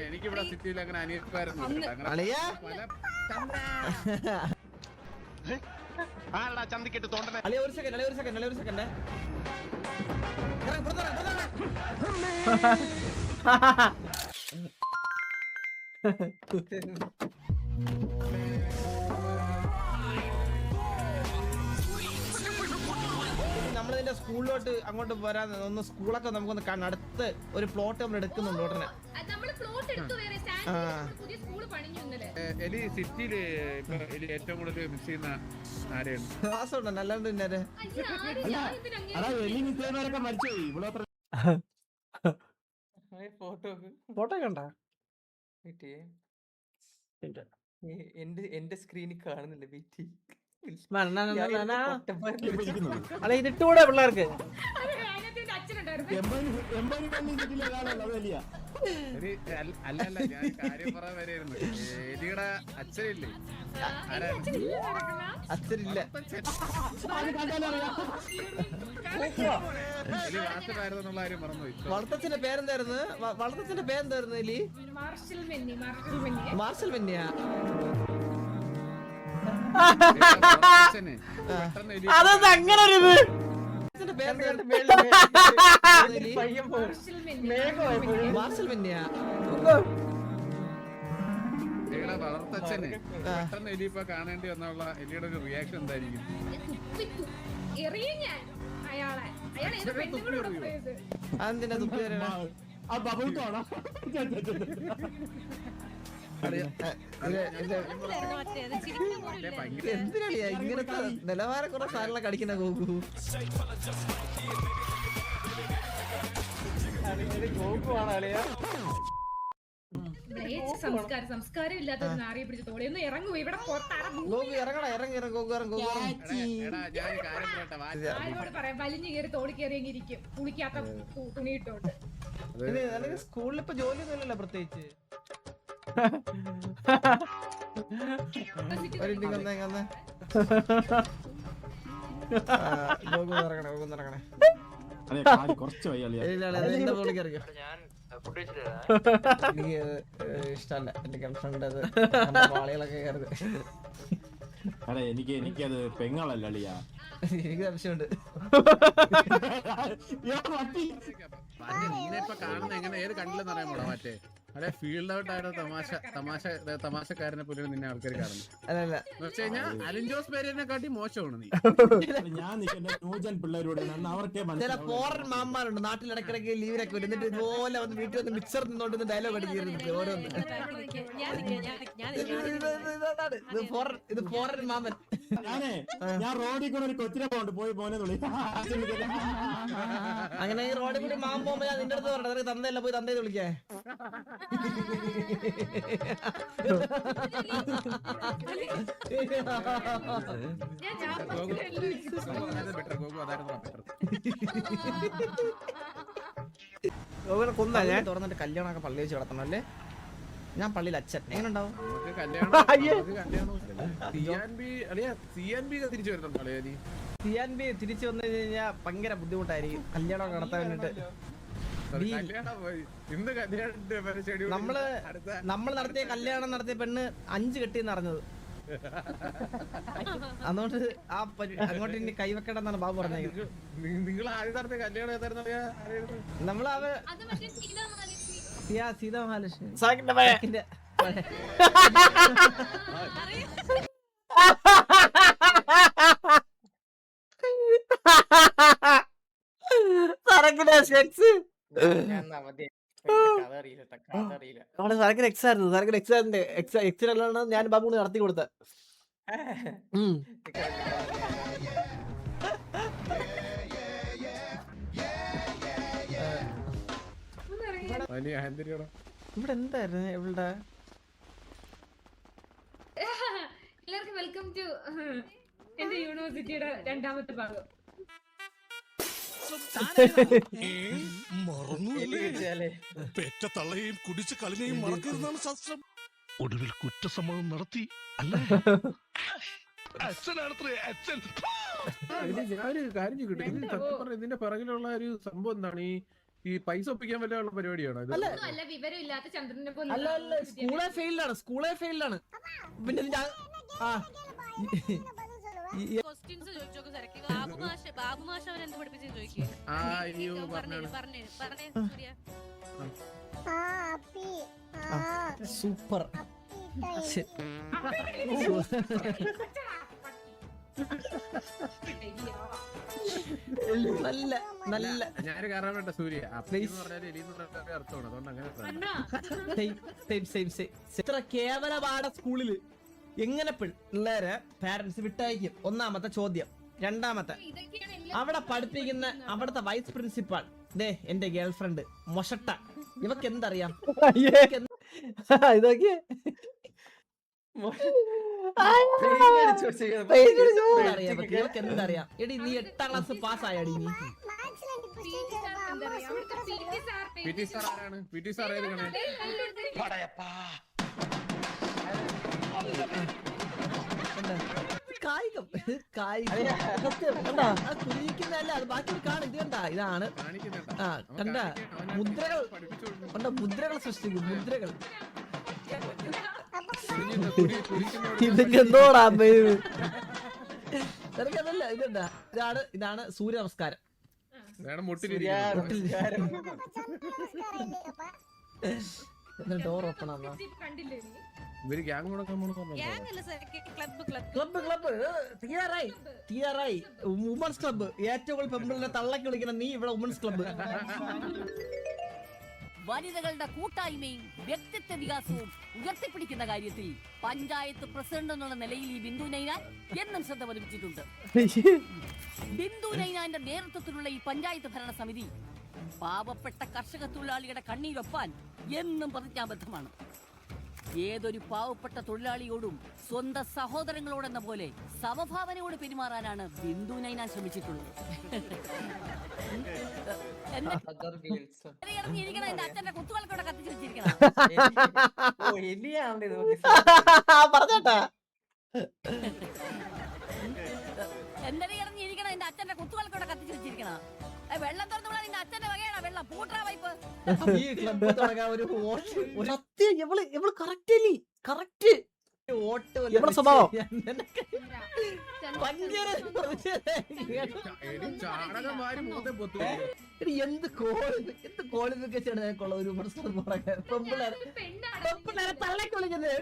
എനിക്കിവിടെ സിറ്റിയിൽ അങ്ങനെ അനിയന്മാരൊന്നും ചന്തിക്കിട്ട് തോണ്ടണേ. ഒരു സെക്കൻഡ് നമ്മളിതിന്റെ സ്കൂളിലോട്ട് അങ്ങോട്ട് വരാൻ ഒന്ന് സ്കൂളൊക്കെ നമുക്കൊന്ന് കാണാം. അടുത്ത് ഒരു പ്ലോട്ട് നമ്മൾ എടുക്കുന്നുണ്ട് ഉടനെ. എലി സിറ്റിയില് ഏറ്റവും കൂടുതൽ മിസ് ചെയ്യുന്ന ആരെയാണ്? വാസുണ്ട് അല്ലാണ്ട് പിന്നെ ഫോട്ടോ കണ്ട എന്റെ സ്ക്രീനിൽ കാണുന്നില്ല. അല്ല ഇതിട്ടൂടെ പിള്ളേർക്ക് അല്ലല്ല ഞാൻ കാര്യം പറയാൻ വരെയായിരുന്നു. എലിയുടെ അച്ഛനില്ലേ? അച്ഛനില്ല. എലി വാസനായിരുന്നുള്ള കാര്യം മറന്നുപോയി. വളർത്തച്ഛന്റെ പേരെന്തായിരുന്നു എലി? മാർഷൽ മെന്നിയാ? അതെന്താ അങ്ങനെ ഒരു ഇത്? മാർഷൽ മെന്നിയാ? വളർത്തച്ഛന് പെട്ടെന്ന് എലി ഇപ്പൊ കാണേണ്ടി വന്നുള്ള എലിയുടെ ഒരു റിയാക്ഷൻ എന്തായിരിക്കും? അതെന്തിനാ തുപ്പി വരണ? എന്തിനാ ഇങ്ങനത്തെ നിലവാരം കുറെ സാധനങ്ങളൊക്കെ അടിക്കുന്ന ഗോകു? സംസ്കാരം ഇല്ലാത്ത നാറിയെ പിടിച്ച് തോളിയൊന്നും ഇറങ്ങും. ഇവിടെ ആരോട് പറയാം, വലിഞ്ഞു കയറി തോളി കയറിയെങ്കിരിക്കും കുളിക്കാത്ത തുണിയിട്ടോണ്ട്. സ്കൂളിൽ ഇപ്പൊ ജോലിയൊന്നും ഇല്ലല്ലോ പ്രത്യേകിച്ച്. ഇഷ്ടല്ല എന്റെ ഗേൾഫ്രണ്ട് അത് വാളികളൊക്കെ കയറുന്നത്. എനിക്കത് പെങ്ങളല്ല അളിയാ. എനിക്ക് സംശയമുണ്ട്. ഇപ്പൊ കാണുന്ന എങ്ങനെ ഏത് കണ്ടില്ലെന്ന് അറിയാമോടാ? മറ്റേ അതെ ഫീൽഡ് ഔട്ട് ആയിട്ട് തമാശക്കാരനെ പോലും നിന്നെ ആൾക്കാർ കാണുന്നു. വെച്ച് കഴിഞ്ഞാൽ അലിൻ ജോസ് പേരിനെ കാട്ടി മോശമാണ് നീ. ഞാൻ പിള്ളേരോട് ചില ഫോറിൻ മാമാരുണ്ട് നാട്ടിലിടക്കിടക്ക് ലീവിനൊക്കെ വരുന്നിട്ട് ഇതുപോലെ വന്ന് വീട്ടിൽ വന്ന് മിക്സർ നിന്നോണ്ട് ഡയലോഗ് അടിക്കുന്നത് ഓരോന്ന്. ഇത് ഫോറിൻ മാമൻ. ഞാൻ റോഡിൽ കൂടെ ഒരു കൊച്ചിനെ പോണ്ട് പോയി പോനെ തുള്ളി. അങ്ങനെ ഈ റോഡിൽ കൂടി മാമൻ പോകുമ്പോ ഞാൻ നിന്റെ അടുത്ത് പറഞ്ഞത് തന്തയല്ല പോയി തന്തയെ വിളിക്കേ. കൊന്നാ ഞാൻ തുറന്നിട്ട് കല്യാണമൊക്കെ പള്ളി വെച്ച് നടത്തണം അല്ലേ? ഞാൻ പള്ളിയിൽ അച്ഛൻ എങ്ങനെ ഉണ്ടാവും? തിരിച്ചു വന്നു കഴിഞ്ഞാൽ ഭയങ്കര ബുദ്ധിമുട്ടായിരിക്കും കല്യാണമൊക്കെ നടത്താൻ വേണ്ടിട്ട്. നമ്മള് നടത്തിയ കല്യാണം നടത്തിയ പെണ്ണ് 5 കെട്ടിന്ന് അറിഞ്ഞത്. അതുകൊണ്ട് ആ അങ്ങോട്ട് ഇനി കൈവെക്കണ്ടെന്നാണ് ബാബു പറഞ്ഞത്. നിങ്ങൾ ആദ്യം നടത്തിയ കല്യാണം നമ്മള് സീതാ മഹാലക്ഷ്മി എക്സായിരുന്നു ഞാൻ ബാബുവിന് നടത്തി കൊടുത്ത. ഇവിടെ എന്തായിരുന്നു ഇവിടെ? എല്ലാവർക്കും വെൽക്കം ടു എന്റെ യൂണിവേഴ്സിറ്റിയുടെ 2ാമത്തെ ഭാഗം. പെറ്റ തള്ളയെയും കുടിച്ച കളിനെയും മറക്കരുതാണ് ശാസ്ത്രം. ഒടുവിൽ കുറ്റസമ്മതം നടത്തി അല്ലേ? അച്ഛനാണത്രേ അച്ഛൻ. ഞാനൊരു കാര്യം ചോദിക്കട്ടെ, ഇത് സത്യം പറഞ്ഞ ഇതിന്റെ പിറകിലുള്ള ഒരു സംഭവം എന്താണ്? ഈ പൈസ ഒപ്പിക്കാൻ പറ്റുള്ള പരിപാടിയാണോ ഇത്? അല്ല വിവരമില്ലാത്ത ചന്ദ്രനെ പോലെ അല്ല അല്ല സ്കൂളെ ഫെയിൽഡാണ് പിന്നെ ഇതിന്റെ ആ ക്വസ്റ്റ്യൻസ് ചോദിച്ചോക്ക് സരക്ക്. ബാബു മാഷ് അവൻ എന്ത് പഠിപ്പിച്ചെന്ന് ചോദിക്കും. അയ്യോ പറഞ്ഞാണ്. പറഞ്ഞേ സൂര്യ. സൂപ്പർ നല്ല നല്ല ഞാനൊരു കാരണം വേണ്ട സൂര്യ പറഞ്ഞാൽ എലിന്ന് പറഞ്ഞ അർത്ഥമാണ്, അതുകൊണ്ട് അങ്ങനെ ഇത്ര കേവലപാഠ സ്കൂളില് എങ്ങനെ പിള്ളേരെ പാരന്റ്സ് വിട്ടയക്കും? ഒന്നാമത്തെ ചോദ്യം. രണ്ടാമത്തെ, അവിടെ പഠിപ്പിക്കുന്ന അവിടുത്തെ വൈസ് പ്രിൻസിപ്പാൾ ദേ എന്റെ ഗേൾഫ്രണ്ട് മൊഷട്ട, ഇവക്ക് എന്തറിയാം? ഇതൊക്കെ ഇവക്ക് എന്തറിയാം? എടി നീ 8ാം ക്ലാസ് പാസ്സായടി നീ? PT സാർ ആരാണ്? PT സാർ ഏത് കണേ? കായികം കുഞ്ഞിക്കുന്നല്ല, അത് ബാക്കി കാണും. ഇത് കണ്ട, ഇതാണ് ആ കണ്ട മുദ്രകൾ കണ്ട, മുദ്രകൾ സൃഷ്ടിക്കും മുദ്രകൾ. ഇതൊക്കെ എന്തോടാ നിനക്കതല്ല. ഇതെന്താ? ഇതാണ് സൂര്യ നമസ്കാരം. ഡോർ ഓപ്പൺ ആണോ? ഇവര് ഗ്യാങ് കൊടുക്കാൻ ഗ്യാങ് അല്ല സരക്ക്, ക്ലബ്ബ് ക്ലബ്ബ് തീരാറായി. Women's club. ഏറ്റവും കൂടുതൽ പെമ്പിളിനെ തള്ളക്കി വിളിക്കണം നീ. ഇവിടെ വുമൻസ് ക്ലബ്ബ്. വനിതകളുടെ കൂട്ടായ്മയും വ്യക്തിത്വ വികാസവും ഉയർത്തിപ്പിടിക്കുന്ന കാര്യത്തിൽ പഞ്ചായത്ത് പ്രസിഡന്റ് എന്നുള്ള നിലയിൽ ഈ ബിന്ദു നൈനാൻ എന്നും ശ്രദ്ധ പതിപ്പിച്ചിട്ടുണ്ട്. ബിന്ദു നൈനാന്റെ നേതൃത്വത്തിലുള്ള ഈ പഞ്ചായത്ത് ഭരണ സമിതി പാവപ്പെട്ട കർഷക തൊഴിലാളിയുടെ കണ്ണീരൊപ്പാൻ എന്നും പ്രതിജ്ഞാബദ്ധമാണ്. ഏതൊരു പാവപ്പെട്ട തൊഴിലാളിയോടും സ്വന്തം സഹോദരങ്ങളോടെന്ന പോലെ സമഭാവനയോട് പെരുമാറാനാണ് ബിന്ദു നൈനാൻ ശ്രമിച്ചിട്ടുള്ളത്. എന്റെ അച്ഛന്റെ കുത്തുകൾക്കൂടെ കത്തിച്ചു വെച്ചിരിക്കണം. പറഞ്ഞോട്ടാ എന്തിനാ ഇറങ്ങിയിരിക്കണം? എന്റെ അച്ഛന്റെ കുത്തുകൾക്കൂടെ കത്തിച്ചു വെച്ചിരിക്കണം. വെള്ളം തുറന്നു നിന്റെ അച്ഛന്റെ വകയാണ് വെള്ളം. പൂട്ടാ വൈപ്പ്. ഈ ക്ലബ്ബ് തുടങ്ങാൻ ഒരു സത്യം. ഇവള് കറക്റ്റ് ഇവളെ സ്വഭാവം. എന്ത് ക്വാളിഫിക്കേഷൻ ഉള്ള ഒരു പെമ്പിള്ളേരെ തള്ളക്ക് വിളിക്കുന്നത്?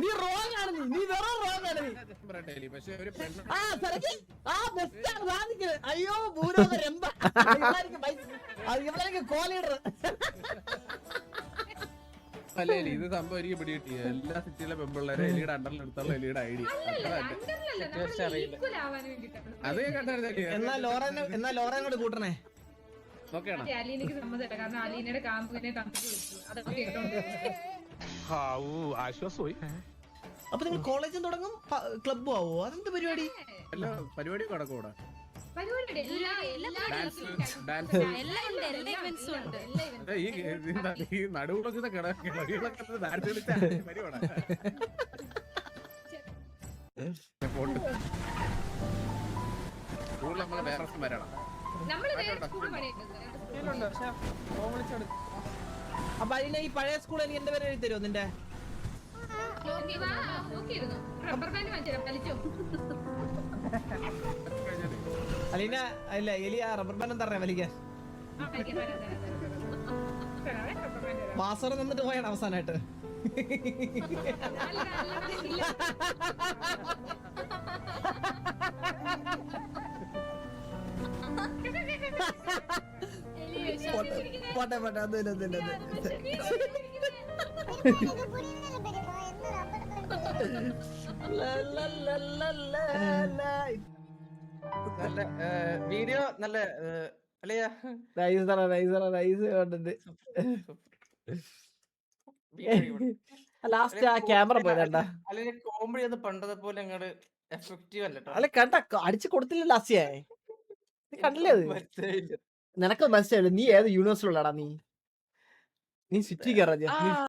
നീ റോങ് ആണ്, നീ വേറെ റോങ് ആണ്. അയ്യോ ഭൂലോകരമ്പ ഇവിടെ കോലീഡർ. അല്ലേ ഇത് സംഭവം എനിക്ക് പിടികിട്ടി. എല്ലാ സിറ്റിയിലെ പെമ്പിള്ളേരെ എലിയുടെ അണ്ടറിൽ എടുത്തുള്ള എലിയുടെ ഐഡിയ അത് കണ്ടായിരുന്നല്ലേ? എന്നാ ലോറൻ കൂടെ കൂട്ടണേ. അലീനക്ക് സമ്മതമല്ല, കാരണം അലീനയുടെ കാമ്പിനെ തമ്മിൽ അതൊക്കെ കേട്ടോണ്ട് ആശ്വാസമായി. അപ്പൊ നിങ്ങൾ കോളേജും തുടങ്ങും ക്ലബ്ബും ആവോ? അതെന്ത് പരിപാടി? എല്ലാ പരിപാടിയും കിടക്കൂടെ? ഈ നടുവുളക്കുന്ന കിളവികളൊക്കെ ഡാൻസ് കളിച്ച പരിപാടാ. സ്കൂളിൽ നമ്മളെ വേറെ വരണം. അപ്പൊ അതിനെ ഈ പഴയ സ്കൂൾ എനിക്ക് എന്റെ പേര് എഴുതി തരുമോ നിന്റെ? അലീന അല്ല എലിയ റബ്ബർ ബാൻഡ് എന്താ പറയാ വലിക്കാൻ? പാസ്വേഡ് തന്നിട്ട് പോയാണ് അവസാനായിട്ട്. പോട്ടെ ഒന്നുമില്ല. വീഡിയോ നല്ല ലാസ്റ്റ് ആ ക്യാമറ പോയതാ. അല്ലെങ്കിൽ കോമഡി ഒന്നും പണ്ടത്തെ പോലെ അങ്ങോട്ട് എഫക്റ്റീവ് അല്ല. അല്ല കണ്ട അടിച്ചു കൊടുത്തില്ല ലാസ്റ്റിയാ. കണ്ടില്ലേ അത്? നിനക്ക് മനസ്സിലായില്ല നീ ഏത് യൂണിവേഴ്സിലുള്ളടാ? നീ സിറ്റി കയറാ.